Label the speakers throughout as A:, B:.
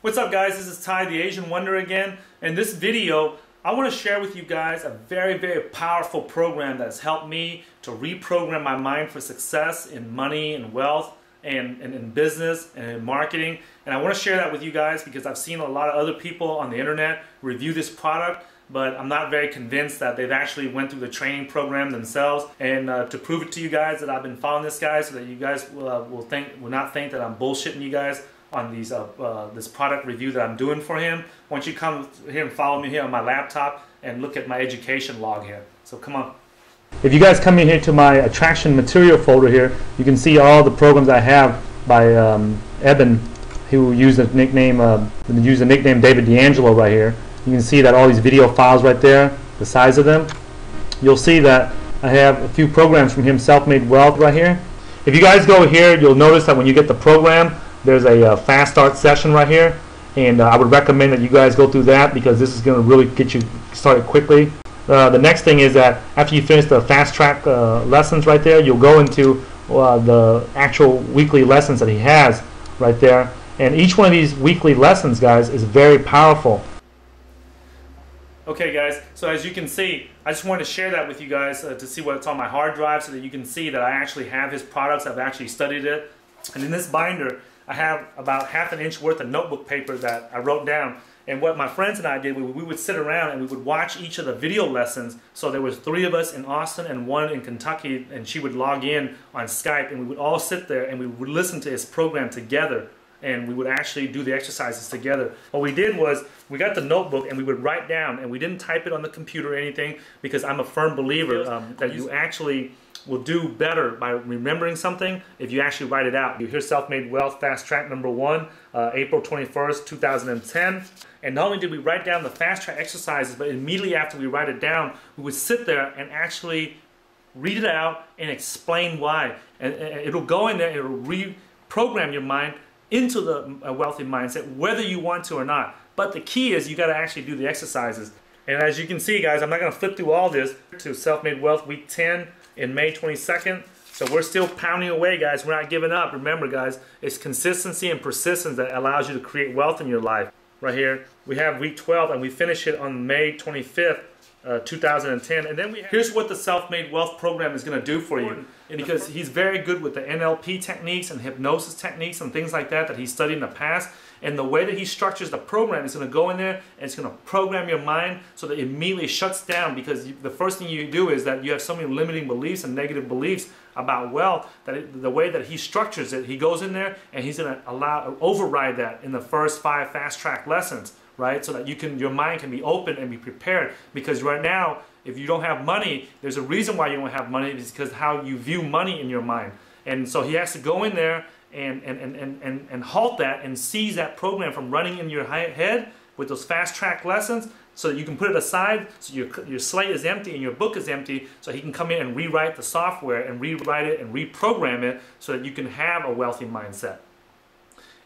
A: What's up guys, this is Ty the Asian Wonder again. In this video, I want to share with you guys a very powerful program that's helped me to reprogram my mind for success in money and wealth and in business and in marketing. And I want to share that with you guys because I've seen a lot of other people on the internet review this product, but I'm not very convinced that they've actually went through the training program themselves. And to prove it to you guys that I've been following this guy so that you guys will not think that I'm bullshitting you guys on these this product review that I'm doing for him. Why don't you come here and follow me here on my laptop and look at my education log here. So come on. If you guys come in here to my attraction material folder here, you can see all the programs I have by Eben, who used the nickname David D'Angelo right here. You can see that all these video files right there, the size of them. You'll see that I have a few programs from him, Self-Made Wealth right here. If you guys go here, you'll notice that when you get the program, there's a fast start session right here, and I would recommend that you guys go through that because this is going to really get you started quickly. The next thing is that after you finish the fast track lessons right there, you'll go into the actual weekly lessons that he has right there, and each one of these weekly lessons, guys, is very powerful. Okay guys, so as you can see, I just wanted to share that with you guys to see what's on my hard drive so that you can see that I actually have his products. I've actually studied it. And in this binder, I have about ½ an inch worth of notebook paper that I wrote down. And what my friends and I did, we would sit around and we would watch each of the video lessons. So there was 3 of us in Austin and 1 in Kentucky, and she would log in on Skype, and we would all sit there and we would listen to his program together. And we would actually do the exercises together. What we did was, we got the notebook and we would write down, and we didn't type it on the computer or anything, because I'm a firm believer that you actually will do better by remembering something if you actually write it out. Here's Self-Made Wealth Fast Track number 1, April 21st, 2010. And not only did we write down the fast track exercises, but immediately after we write it down, we would sit there and actually read it out and explain why. And it'll go in there, it'll reprogram your mind into the wealthy mindset, whether you want to or not. But the key is you got to actually do the exercises. And as you can see, guys, I'm not going to flip through all this to Self-Made Wealth Week 10 in May 22nd. So we're still pounding away, guys. We're not giving up. Remember, guys, it's consistency and persistence that allows you to create wealth in your life. Right here, we have week 12, and we finish it on May 25th, 2010. And then here's what the Self-Made Wealth program is going to do for you. Because he's very good with the NLP techniques and hypnosis techniques and things like that he studied in the past. And the way that he structures the program is going to go in there and it's going to program your mind so that it immediately shuts down, because the first thing you do is that you have so many limiting beliefs and negative beliefs about wealth that the way that he structures it, he goes in there and he's going to override that in the first 5 fast track lessons, right? So that your mind can be open and be prepared. Because right now, if you don't have money, there's a reason why you don't have money. It's because how you view money in your mind. And so he has to go in there and halt that and seize that program from running in your head with those fast track lessons, so that you can put it aside, so your slate is empty and your book is empty, so he can come in and rewrite the software and rewrite it and reprogram it so that you can have a wealthy mindset.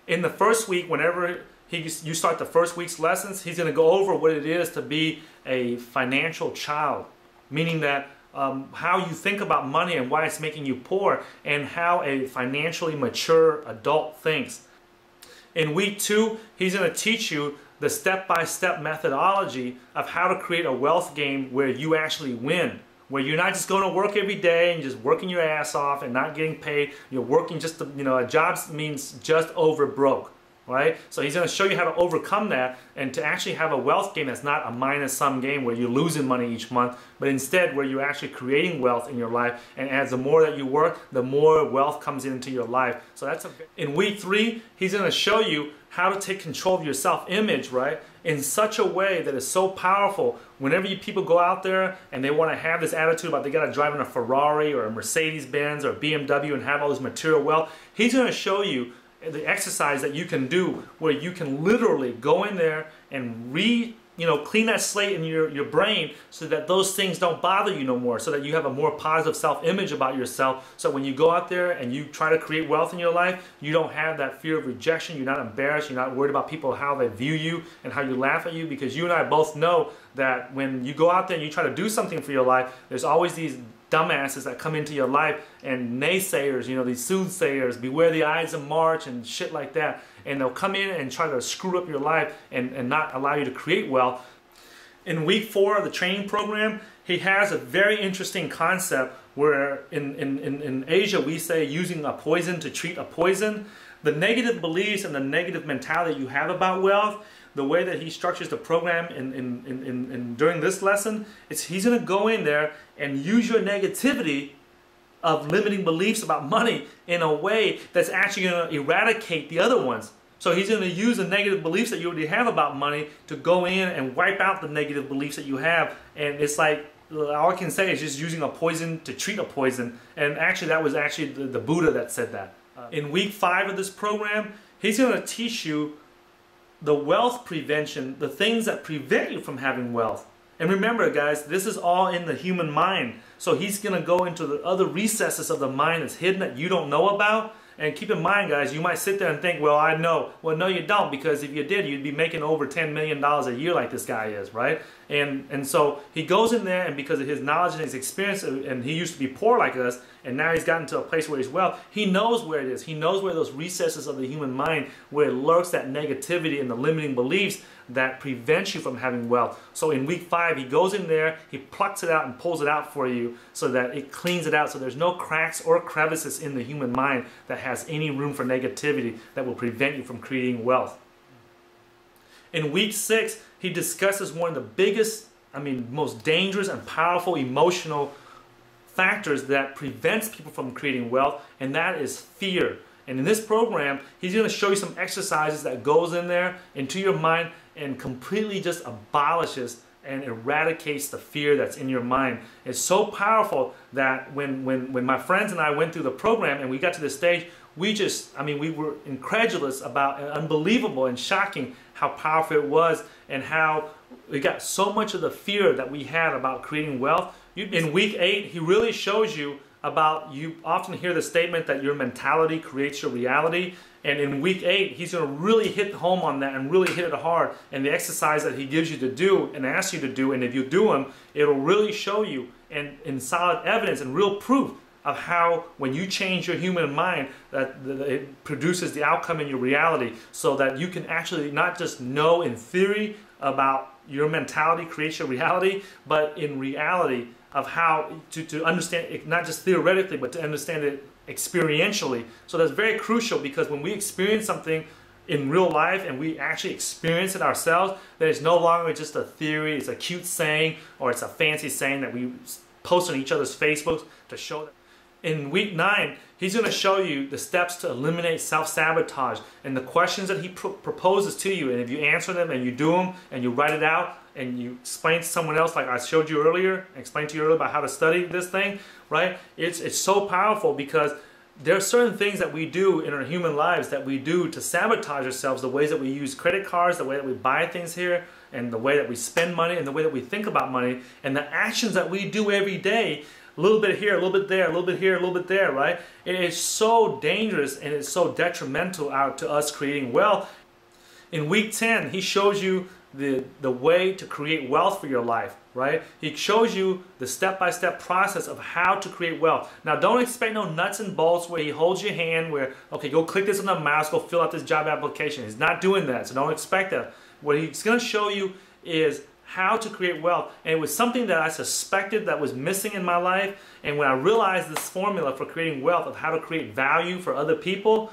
A: In the first week, whenever you start the first week's lessons, he's going to go over what it is to be a financial child, meaning that how you think about money and why it's making you poor, and how a financially mature adult thinks. In week 2, he's going to teach you the step-by-step methodology of how to create a wealth game where you actually win. Where you're not just going to work every day and just working your ass off and not getting paid. You're working just to, a job means just over broke. Right? So he's going to show you how to overcome that and to actually have a wealth game that's not a minus-sum game where you're losing money each month, but instead where you're actually creating wealth in your life. And as the more that you work, the more wealth comes into your life. So that's in week 3, he's going to show you how to take control of your self-image, right, in such a way that is so powerful. Whenever people go out there and they want to have this attitude about they got to drive in a Ferrari or a Mercedes-Benz or a BMW and have all this material wealth, he's going to show you the exercise that you can do where you can literally go in there and clean that slate in your brain so that those things don't bother you no more, so that you have a more positive self-image about yourself. So when you go out there and you try to create wealth in your life, you don't have that fear of rejection, you're not embarrassed, you're not worried about people, how they view you and how you laugh at you, because you and I both know that when you go out there and you try to do something for your life, there's always these dumbasses that come into your life and naysayers, you know, these soothsayers, beware the Ides of March and shit like that. And they'll come in and try to screw up your life and not allow you to create wealth. In week 4 of the training program, he has a very interesting concept where in Asia we say using a poison to treat a poison. The negative beliefs and the negative mentality you have about wealth, the way that he structures the program during this lesson, is he's going to go in there and use your negativity of limiting beliefs about money in a way that's actually going to eradicate the other ones. So he's going to use the negative beliefs that you already have about money to go in and wipe out the negative beliefs that you have. And it's like, all I can say is just using a poison to treat a poison. And actually that was actually the Buddha that said that. In week 5 of this program, he's going to teach you the wealth prevention, the things that prevent you from having wealth. And remember guys, this is all in the human mind. So he's going to go into the other recesses of the mind that's hidden that you don't know about. And keep in mind guys, you might sit there and think, well, I know. Well, no you don't, because if you did, you'd be making over $10 million a year like this guy is, right? And so he goes in there, and because of his knowledge and his experience, and he used to be poor like us, and now he's gotten to a place where he's well, he knows where it is. He knows where those recesses of the human mind, where it lurks that negativity and the limiting beliefs that prevents you from having wealth. So in week 5, he goes in there, he plucks it out and pulls it out for you so that it cleans it out, so there's no cracks or crevices in the human mind that has any room for negativity that will prevent you from creating wealth. In week 6, he discusses one of the biggest, most dangerous and powerful emotional factors that prevents people from creating wealth, and that is fear. And in this program, he's going to show you some exercises that goes in there into your mind and completely just abolishes and eradicates the fear that's in your mind. It's so powerful that when my friends and I went through the program and we got to this stage, we were incredulous about, and unbelievable and shocking how powerful it was, and how we got so much of the fear that we had about creating wealth. In week 8, he really shows you about, you often hear the statement that your mentality creates your reality. And in week 8, he's going to really hit home on that and really hit it hard. And the exercise that he gives you to do and asks you to do, and if you do them, it'll really show you in solid evidence and real proof of how when you change your human mind, that it produces the outcome in your reality, so that you can actually not just know in theory about your mentality creates your reality, but in reality of how to understand it, not just theoretically, but to understand it experientially. So that's very crucial, because when we experience something in real life and we actually experience it ourselves, then it's no longer just a theory, it's a cute saying, or it's a fancy saying that we post on each other's Facebooks to show that. In week 9, he's going to show you the steps to eliminate self-sabotage and the questions that he proposes to you. And if you answer them and you do them and you write it out and you explain to someone else, like I showed you earlier, explained to you earlier about how to study this thing, right? It's so powerful, because there are certain things that we do in our human lives that we do to sabotage ourselves, the ways that we use credit cards, the way that we buy things here, and the way that we spend money, and the way that we think about money, and the actions that we do every day. A little bit here, a little bit there, a little bit here, a little bit there, right? It is so dangerous, and it's so detrimental to us creating wealth. In week 10, he shows you the way to create wealth for your life, right? He shows you the step-by-step process of how to create wealth. Now, don't expect no nuts and bolts where he holds your hand where, okay, go click this on the mouse, go fill out this job application. He's not doing that, so don't expect that. What he's going to show you is how to create wealth. And it was something that I suspected that was missing in my life. And when I realized this formula for creating wealth, of how to create value for other people,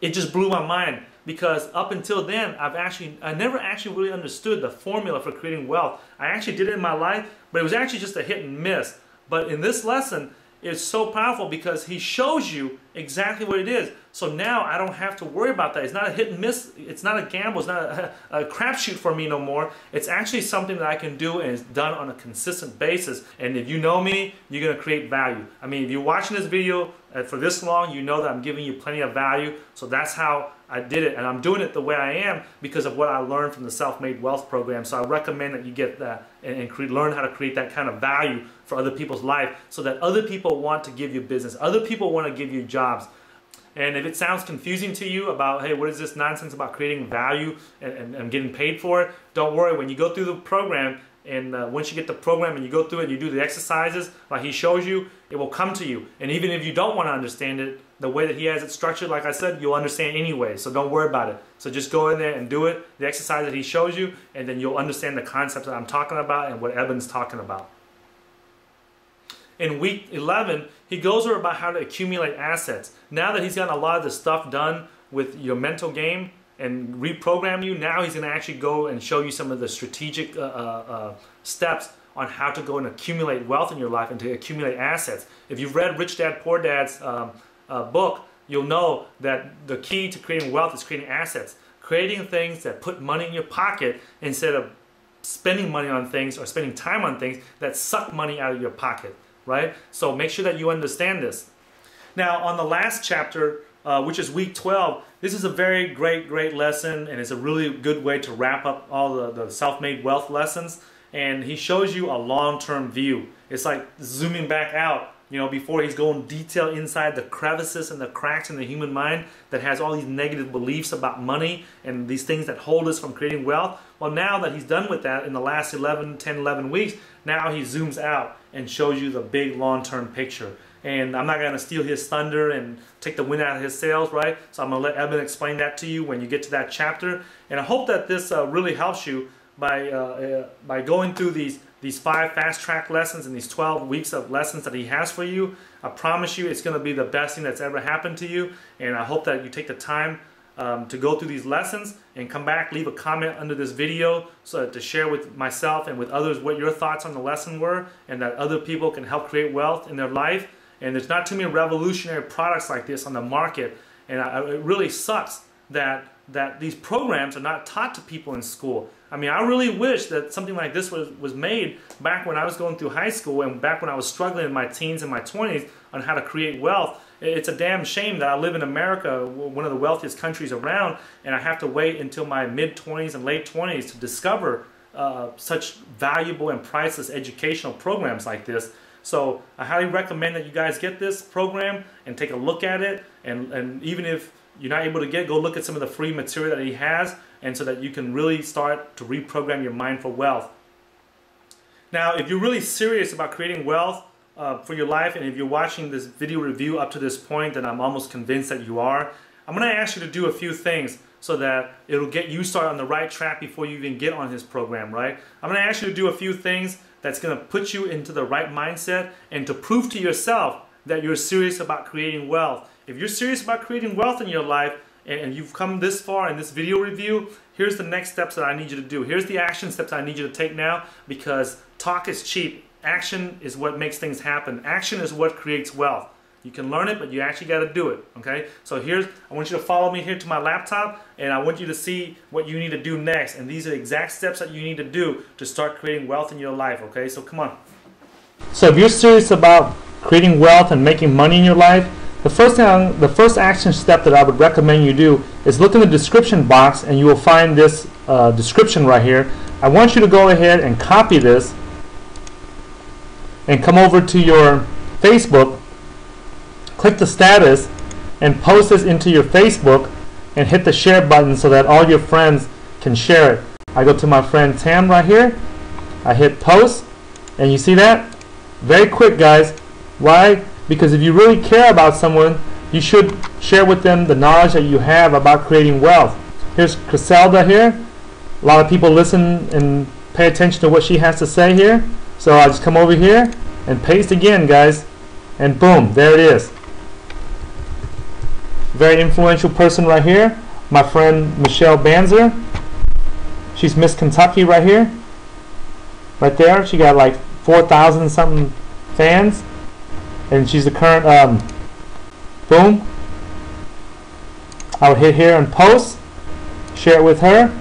A: it just blew my mind. Because up until then, I never actually really understood the formula for creating wealth. I actually did it in my life, but it was actually just a hit and miss. But in this lesson, it's so powerful because he shows you exactly what it is. So now I don't have to worry about that. It's not a hit and miss. It's not a gamble. It's not a crapshoot for me no more. It's actually something that I can do, and it's done on a consistent basis. And if you know me, you're going to create value. I mean, if you're watching this video for this long, you know that I'm giving you plenty of value. So that's how I did it. And I'm doing it the way I am because of what I learned from the Self-Made Wealth program. So I recommend that you get that and learn how to create that kind of value for other people's life, so that other people want to give you business. Other people want to give you jobs. And if it sounds confusing to you about, hey, what is this nonsense about creating value and getting paid for it, don't worry. When you go through the program, And once you get the program and you go through it and you do the exercises like he shows you, it will come to you. And even if you don't want to understand it, the way that he has it structured, like I said, you'll understand anyway. So don't worry about it. So just go in there and do it, the exercise that he shows you, and then you'll understand the concepts that I'm talking about and what Eben's talking about. In week 11, he goes over about how to accumulate assets. Now that he's gotten a lot of the stuff done with your mental game and reprogram you, now he's going to actually go and show you some of the strategic steps on how to go and accumulate wealth in your life and to accumulate assets. If you've read Rich Dad Poor Dad's book, you'll know that the key to creating wealth is creating assets. Creating things that put money in your pocket instead of spending money on things or spending time on things that suck money out of your pocket, right? So make sure that you understand this. Now, on the last chapter, which is week 12, this is a very great lesson, and it's a really good way to wrap up all the self-made wealth lessons. And he shows you a long-term view. It's like zooming back out, you know, before he's going detail inside the crevices and the cracks in the human mind that has all these negative beliefs about money and these things that hold us from creating wealth. Well, now that he's done with that in the last 10, 11 weeks, now he zooms out and shows you the big long-term picture. And I'm not going to steal his thunder and take the wind out of his sails, right? So I'm going to let Eben explain that to you when you get to that chapter. And I hope that this really helps you by going through these 5 fast-track lessons and these 12 weeks of lessons that he has for you. I promise you it's going to be the best thing that's ever happened to you. And I hope that you take the time to go through these lessons and come back, leave a comment under this video so to share with myself and with others what your thoughts on the lesson were, and that other people can help create wealth in their life. And there's not too many revolutionary products like this on the market, and it really sucks that these programs are not taught to people in school. I mean, I really wish that something like this was made back when I was going through high school and back when I was struggling in my teens and my 20s on how to create wealth. It's a damn shame that I live in America, one of the wealthiest countries around, and I have to wait until my mid-20s and late 20s to discover such valuable and priceless educational programs like this. So I highly recommend that you guys get this program and take a look at it, and even if you're not able to go look at some of the free material that he has, and so that you can really start to reprogram your mind for wealth. Now, if you're really serious about creating wealth for your life, and if you're watching this video review up to this point, then I'm almost convinced that you are, I'm going to ask you to do a few things so that it'll get you started on the right track before you even get on his program, right? I'm going to ask you to do a few things that's going to put you into the right mindset and to prove to yourself that you're serious about creating wealth. If you're serious about creating wealth in your life and you've come this far in this video review, here's the next steps that I need you to do. Here's the action steps I need you to take now, because talk is cheap. Action is what makes things happen. Action is what creates wealth. You can learn it, but you actually got to do it, okay? So I want you to follow me here to my laptop, and I want you to see what you need to do next. And these are the exact steps that you need to do to start creating wealth in your life, okay? So come on. So if you're serious about creating wealth and making money in your life, the first action step that I would recommend you do is look in the description box, and you will find this description right here. I want you to go ahead and copy this and come over to your Facebook, click the status, and post this into your Facebook, and hit the share button so that all your friends can share it. I go to my friend Tam right here, I hit post, and you see that? Very quick, guys. Why? Because if you really care about someone, you should share with them the knowledge that you have about creating wealth. Here's Griselda here. A lot of people listen and pay attention to what she has to say here. So I'll just come over here and paste again, guys. And boom, there it is. Very influential person right here. My friend Michelle Banzer. She's Miss Kentucky right here. Right there. She got like 4,000 something fans. And she's the current, boom. I'll hit here and post, share it with her,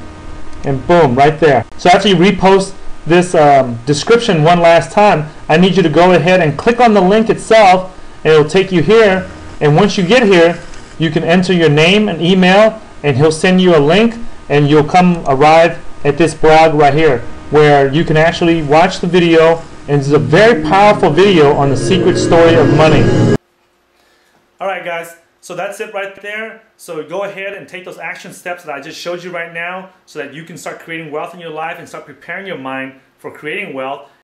A: and boom, right there. So after you repost this description one last time, I need you to go ahead and click on the link itself, and it'll take you here. And once you get here, you can enter your name and email, and he'll send you a link, and you'll arrive at this blog right here, where you can actually watch the video. And it's a very powerful video on the secret story of money. Alright guys, so that's it right there. So go ahead and take those action steps that I just showed you right now so that you can start creating wealth in your life and start preparing your mind for creating wealth